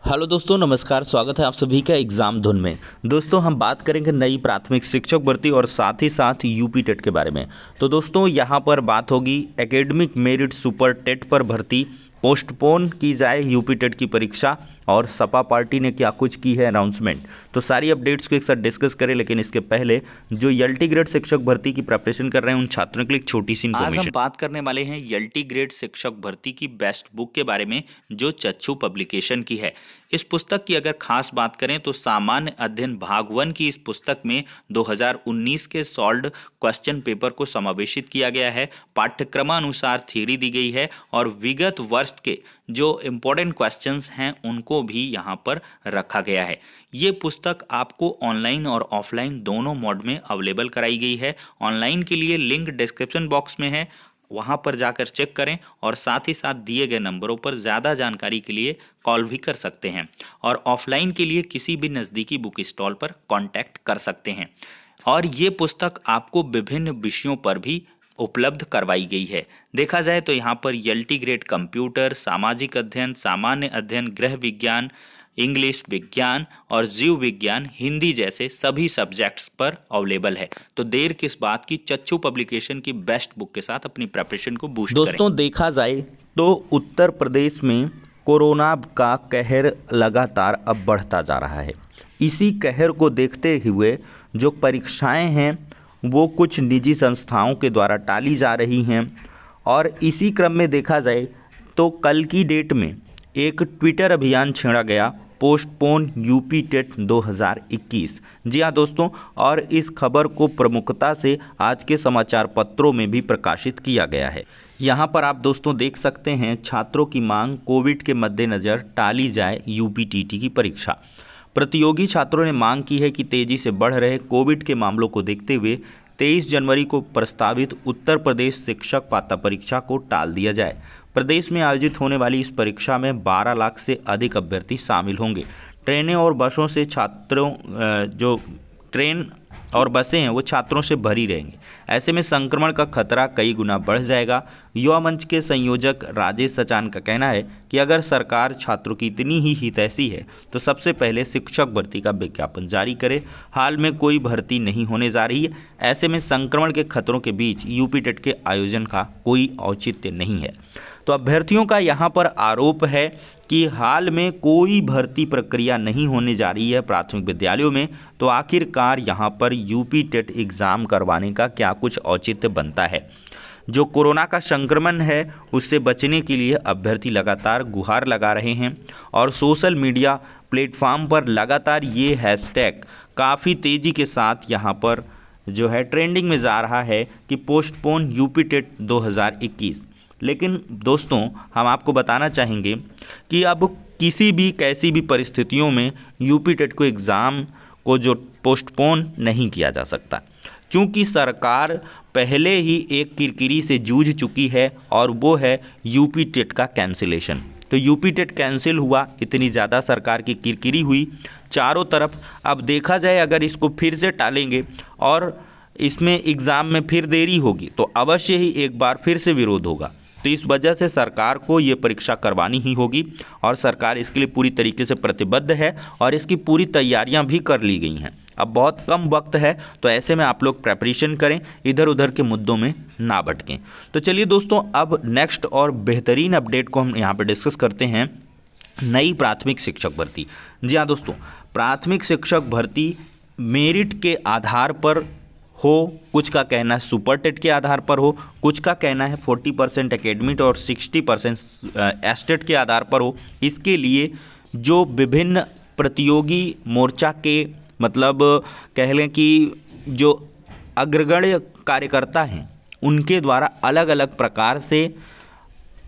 Hello दोस्तों, नमस्कार। स्वागत है आप सभी का एग्जाम धुन में। दोस्तों, हम बात करेंगे नई प्राथमिक शिक्षक भर्ती और साथ ही साथ यूपी टेट के बारे में। तो दोस्तों, यहाँ पर बात होगी एकेडमिक मेरिट सुपर टेट पर भर्ती पोस्टपोन की जाए यूपी टेट की परीक्षा, और सपा पार्टी ने क्या कुछ की है अनाउंसमेंट। तो सारी अपडेट्स को एक साथ डिस्कस करें, लेकिन इसके पहले जो एलटी ग्रेड शिक्षक भर्ती की प्रिपरेशन कर रहे हैं उन छात्रों के लिए एक छोटी सी इन्फॉर्मेशन। आज हम बात करने वाले हैं एलटी ग्रेड शिक्षक भर्ती की बेस्ट बुक के बारे में, जो चच्चू पब्लिकेशन की है। इस पुस्तक की अगर खास बात करें तो सामान्य अध्ययन भाग 1 की इस पुस्तक में 2019 के सॉल्व्ड क्वेश्चन पेपर को समावेशित किया गया है। पाठ्यक्रमानुसार थ्योरी दी गई है और विगत वर्ष के जो इम्पोर्टेंट क्वेश्चंस हैं उनको भी यहाँ पर रखा गया है। ये पुस्तक आपको ऑनलाइन और ऑफलाइन दोनों मोड में अवेलेबल कराई गई है। ऑनलाइन के लिए लिंक डिस्क्रिप्शन बॉक्स में है, वहाँ पर जाकर चेक करें और साथ ही साथ दिए गए नंबरों पर ज़्यादा जानकारी के लिए कॉल भी कर सकते हैं, और ऑफलाइन के लिए किसी भी नज़दीकी बुक स्टॉल पर कांटेक्ट कर सकते हैं। और ये पुस्तक आपको विभिन्न विषयों पर भी उपलब्ध करवाई गई है। देखा जाए तो यहाँ पर एलटी ग्रेड कंप्यूटर, सामाजिक अध्ययन, सामान्य अध्ययन, गृह विज्ञान, इंग्लिश, विज्ञान और जीव विज्ञान, हिंदी जैसे सभी सब्जेक्ट्स पर अवेलेबल है। तो देर किस बात की, चच्चू पब्लिकेशन की बेस्ट बुक के साथ अपनी प्रिपरेशन को बूस्ट करें। दोस्तों, देखा जाए तो उत्तर प्रदेश में कोरोना का कहर लगातार अब बढ़ता जा रहा है। इसी कहर को देखते हुए जो परीक्षाएं हैं वो कुछ निजी संस्थाओं के द्वारा टाली जा रही हैं, और इसी क्रम में देखा जाए तो कल की डेट में एक ट्विटर अभियान छेड़ा गया, पोस्टपोन यूपी टेट 2021। जी हाँ दोस्तों, और इस खबर को प्रमुखता से आज के समाचार पत्रों में भी प्रकाशित किया गया है। यहाँ पर आप दोस्तों देख सकते हैं, छात्रों की मांग, कोविड के मद्देनज़र टाली जाए यूपीटीटी की परीक्षा। प्रतियोगी छात्रों ने मांग की है कि तेजी से बढ़ रहे कोविड के मामलों को देखते हुए 23 जनवरी को प्रस्तावित उत्तर प्रदेश शिक्षक पात्रता परीक्षा को टाल दिया जाए। प्रदेश में आयोजित होने वाली इस परीक्षा में 12 लाख से अधिक अभ्यर्थी शामिल होंगे। ट्रेनें और बसों से छात्रों जो ट्रेन और बसें हैं वो छात्रों से भरी रहेंगी। ऐसे में संक्रमण का खतरा कई गुना बढ़ जाएगा। युवा मंच के संयोजक राजेश सचान का कहना है कि अगर सरकार छात्रों की इतनी ही हितैषी है तो सबसे पहले शिक्षक भर्ती का विज्ञापन जारी करे। हाल में कोई भर्ती नहीं होने जा रही है, ऐसे में संक्रमण के खतरों के बीच यूपी टेट के आयोजन का कोई औचित्य नहीं है। तो अभ्यर्थियों का यहाँ पर आरोप है कि हाल में कोई भर्ती प्रक्रिया नहीं होने जा रही है प्राथमिक विद्यालयों में, तो आखिरकार यहाँ पर यूपी टेट एग्ज़ाम करवाने का क्या कुछ औचित्य बनता है। जो कोरोना का संक्रमण है उससे बचने के लिए अभ्यर्थी लगातार गुहार लगा रहे हैं, और सोशल मीडिया प्लेटफॉर्म पर लगातार ये हैशटैग काफ़ी तेज़ी के साथ यहाँ पर जो है ट्रेंडिंग में जा रहा है कि पोस्टपोन यूपी टेट 2021। लेकिन दोस्तों, हम आपको बताना चाहेंगे कि अब किसी भी कैसी भी परिस्थितियों में यूपी टेट को एग्ज़ाम को जो पोस्टपोन नहीं किया जा सकता, क्योंकि सरकार पहले ही एक किरकिरी से जूझ चुकी है, और वो है यूपी टेट का कैंसिलेशन। तो यूपी टेट कैंसिल हुआ, इतनी ज़्यादा सरकार की किरकिरी हुई चारों तरफ। अब देखा जाए अगर इसको फिर से टालेंगे और इसमें एग्ज़ाम में फिर देरी होगी तो अवश्य ही एक बार फिर से विरोध होगा। तो इस वजह से सरकार को ये परीक्षा करवानी ही होगी, और सरकार इसके लिए पूरी तरीके से प्रतिबद्ध है और इसकी पूरी तैयारियां भी कर ली गई हैं। अब बहुत कम वक्त है, तो ऐसे में आप लोग प्रेपरेशन करें, इधर उधर के मुद्दों में ना भटकें। तो चलिए दोस्तों, अब नेक्स्ट और बेहतरीन अपडेट को हम यहाँ पर डिस्कस करते हैं, नई प्राथमिक शिक्षक भर्ती। जी हाँ दोस्तों, प्राथमिक शिक्षक भर्ती मेरिट के आधार पर हो, कुछ का कहना है सुपर टेट के आधार पर हो, कुछ का कहना है 40% एकेडमिक और 60% एस्टेट के आधार पर हो। इसके लिए जो विभिन्न प्रतियोगी मोर्चा के मतलब कह लें कि जो अग्रगण्य कार्यकर्ता हैं उनके द्वारा अलग अलग प्रकार से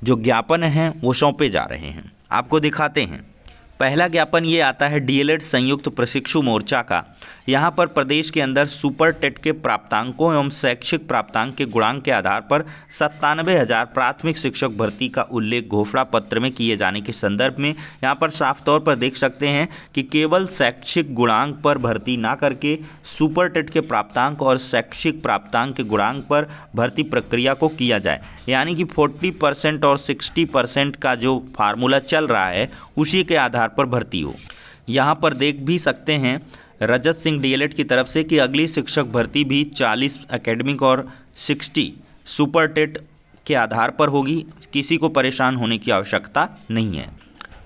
जो ज्ञापन हैं वो सौंपे जा रहे हैं। आपको दिखाते हैं। पहला ज्ञापन ये आता है डीएलएड संयुक्त प्रशिक्षु मोर्चा का। यहाँ पर प्रदेश के अंदर सुपर टेट के प्राप्तांकों एवं शैक्षिक प्राप्तांक के गुणांक के आधार पर 97,000 प्राथमिक शिक्षक भर्ती का उल्लेख घोषणा पत्र में किए जाने के संदर्भ में यहाँ पर साफ तौर पर देख सकते हैं कि केवल शैक्षिक गुणांक पर भर्ती ना करके सुपर टेट के प्राप्तांक और शैक्षिक प्राप्तांक के गुणांक पर भर्ती प्रक्रिया को किया जाए। यानी कि 40% और 60% का जो फार्मूला चल रहा है उसी के आधार आधार पर भर्ती हो। यहाँ पर देख भी सकते हैं रजत सिंह डीएलएड की तरफ से कि अगली शिक्षक भर्ती भी 40 एकेडमिक और 60 सुपर टेट के आधार पर होगी। किसी को परेशान होने की आवश्यकता नहीं है।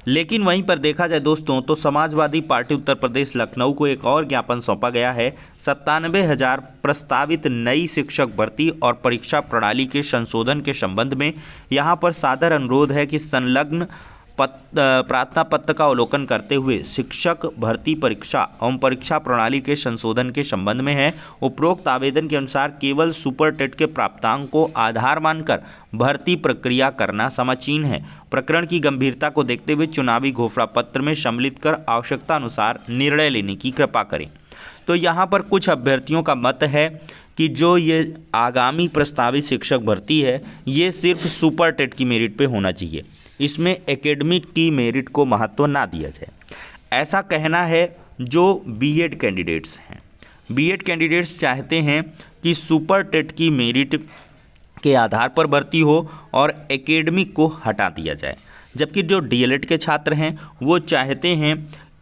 लेकिन वहीं पर देखा जाए दोस्तों तो समाजवादी पार्टी उत्तर प्रदेश लखनऊ को एक और ज्ञापन सौंपा गया है 97,000 प्रस्तावित नई शिक्षक भर्ती और परीक्षा प्रणाली के संशोधन के संबंध में। यहाँ पर सादर अनुरोध है कि संलग्न प्रार्थना पत्र का अवलोकन करते हुए शिक्षक भर्ती परीक्षा एवं परीक्षा प्रणाली के संशोधन के संबंध में है। उपरोक्त आवेदन के अनुसार केवल सुपर टेट के प्राप्तांक को आधार मानकर भर्ती प्रक्रिया करना समीचीन है। प्रकरण की गंभीरता को देखते हुए चुनावी घोषणा पत्र में सम्मिलित कर आवश्यकता अनुसार निर्णय लेने की कृपा करें। तो यहाँ पर कुछ अभ्यर्थियों का मत है कि जो ये आगामी प्रस्तावित शिक्षक भर्ती है ये सिर्फ सुपर टेट की मेरिट पे होना चाहिए, इसमें एकेडमिक की मेरिट को महत्व ना दिया जाए, ऐसा कहना है जो बीएड कैंडिडेट्स हैं। बीएड कैंडिडेट्स चाहते हैं कि सुपर टेट की मेरिट के आधार पर भर्ती हो और एकेडमिक को हटा दिया जाए, जबकि जो डीएलएड के छात्र हैं वो चाहते हैं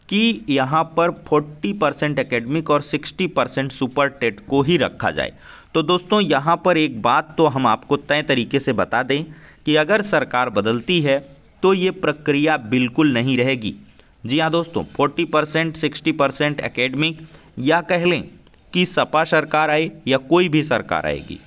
कि यहाँ पर 40% एकेडमिक और 60% सुपर टेट को ही रखा जाए। तो दोस्तों यहाँ पर एक बात तो हम आपको तय तरीके से बता दें कि अगर सरकार बदलती है तो ये प्रक्रिया बिल्कुल नहीं रहेगी। जी हाँ दोस्तों, 40% 60% एकेडमिक, या कह लें कि सपा सरकार आए या कोई भी सरकार आएगी,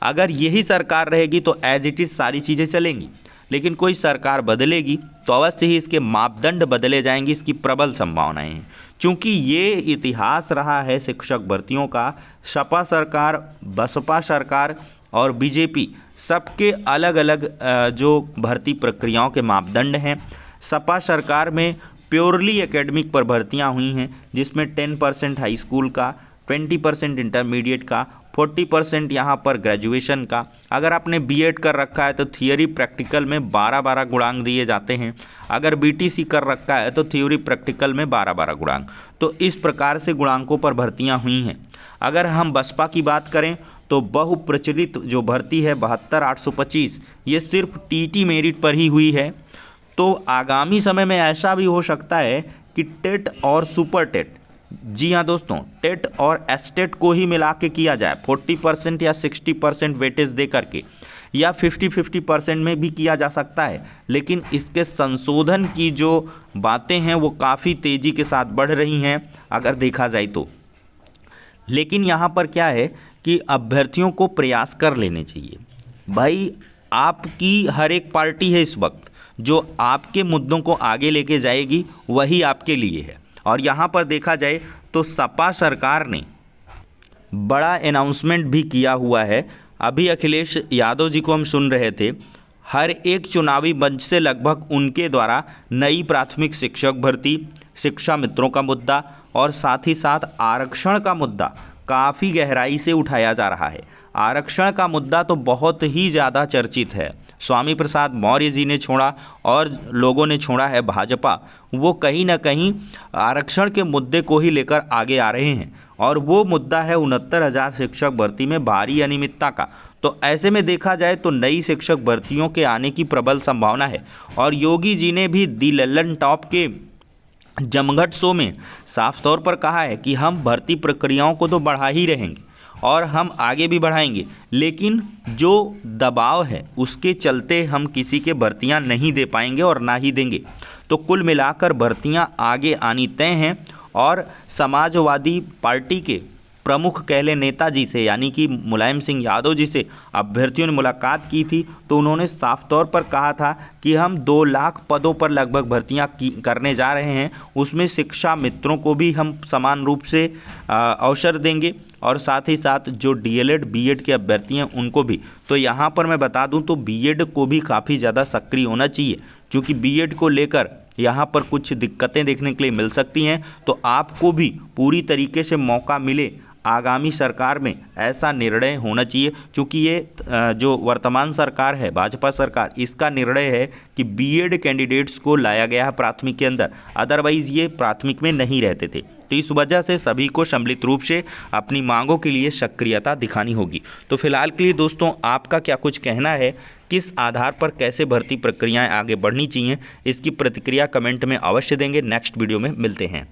अगर यही सरकार रहेगी तो एज इट इज़ सारी चीज़ें चलेंगी। लेकिन कोई सरकार बदलेगी तो अवश्य ही इसके मापदंड बदले जाएंगे, इसकी प्रबल संभावनाएं हैं। चूँकि ये इतिहास रहा है शिक्षक भर्तियों का, सपा सरकार, बसपा सरकार और बीजेपी सबके अलग अलग जो भर्ती प्रक्रियाओं के मापदंड हैं। सपा सरकार में प्योरली एकेडमिक पर भर्तियां हुई हैं, जिसमें 10% हाई स्कूल का, 20% इंटरमीडिएट का, 40% यहाँ पर ग्रेजुएशन का। अगर आपने बीएड कर रखा है तो थियोरी प्रैक्टिकल में 12-12 गुणांक दिए जाते हैं। अगर बीटीसी कर रखा है तो थ्योरी प्रैक्टिकल में 12-12 गुणांक। तो इस प्रकार से गुणांकों पर भर्तियां हुई हैं। अगर हम बसपा की बात करें तो बहुप्रचलित जो भर्ती है 72,825, ये सिर्फ टीटी मेरिट पर ही हुई है। तो आगामी समय में ऐसा भी हो सकता है कि टेट और सुपर टेट, जी हाँ दोस्तों, टेट और एसटेट को ही मिला के किया जाए 40% या 60% वेटेज दे करके, या 50-50% में भी किया जा सकता है। लेकिन इसके संशोधन की जो बातें हैं वो काफ़ी तेज़ी के साथ बढ़ रही हैं अगर देखा जाए तो। लेकिन यहाँ पर क्या है कि अभ्यर्थियों को प्रयास कर लेने चाहिए। भाई आपकी हर एक पार्टी है इस वक्त जो आपके मुद्दों को आगे लेके जाएगी, वही आपके लिए है। और यहाँ पर देखा जाए तो सपा सरकार ने बड़ा अनाउंसमेंट भी किया हुआ है। अभी अखिलेश यादव जी को हम सुन रहे थे, हर एक चुनावी मंच से लगभग उनके द्वारा नई प्राथमिक शिक्षक भर्ती, शिक्षा मित्रों का मुद्दा और साथ ही साथ आरक्षण का मुद्दा काफ़ी गहराई से उठाया जा रहा है। आरक्षण का मुद्दा तो बहुत ही ज़्यादा चर्चित है। स्वामी प्रसाद मौर्य जी ने छोड़ा और लोगों ने छोड़ा है भाजपा, वो कहीं ना कहीं आरक्षण के मुद्दे को ही लेकर आगे आ रहे हैं। और वो मुद्दा है 69,000 शिक्षक भर्ती में भारी अनियमितता का। तो ऐसे में देखा जाए तो नई शिक्षक भर्तियों के आने की प्रबल संभावना है। और योगी जी ने भी दी लल्लन टॉप के जमघट शो में साफ तौर पर कहा है कि हम भर्ती प्रक्रियाओं को तो बढ़ा ही रहेंगे और हम आगे भी बढ़ाएंगे, लेकिन जो दबाव है उसके चलते हम किसी के भर्तियां नहीं दे पाएंगे और ना ही देंगे। तो कुल मिलाकर भर्तियां आगे आनी तय हैं। और समाजवादी पार्टी के प्रमुख कह लें नेताजी से, यानी कि मुलायम सिंह यादव जी से अभ्यर्थियों ने मुलाकात की थी, तो उन्होंने साफ तौर पर कहा था कि हम 2 लाख पदों पर लगभग भर्तियां करने जा रहे हैं। उसमें शिक्षा मित्रों को भी हम समान रूप से अवसर देंगे और साथ ही साथ जो डीएलएड बीएड के अभ्यर्थी हैं उनको भी। तो यहाँ पर मैं बता दूं तो बीएड को भी काफ़ी ज़्यादा सक्रिय होना चाहिए, क्योंकि बीएड को लेकर यहाँ पर कुछ दिक्कतें देखने के लिए मिल सकती हैं। तो आपको भी पूरी तरीके से मौका मिले आगामी सरकार में ऐसा निर्णय होना चाहिए, क्योंकि ये जो वर्तमान सरकार है, भाजपा सरकार, इसका निर्णय है कि बीएड कैंडिडेट्स को लाया गया है प्राथमिक के अंदर, अदरवाइज ये प्राथमिक में नहीं रहते थे। तो इस वजह से सभी को सम्मिलित रूप से अपनी मांगों के लिए सक्रियता दिखानी होगी। तो फिलहाल के लिए दोस्तों, आपका क्या कुछ कहना है, किस आधार पर कैसे भर्ती प्रक्रियाएं आगे बढ़नी चाहिए, इसकी प्रतिक्रिया कमेंट में अवश्य देंगे। नेक्स्ट वीडियो में मिलते हैं।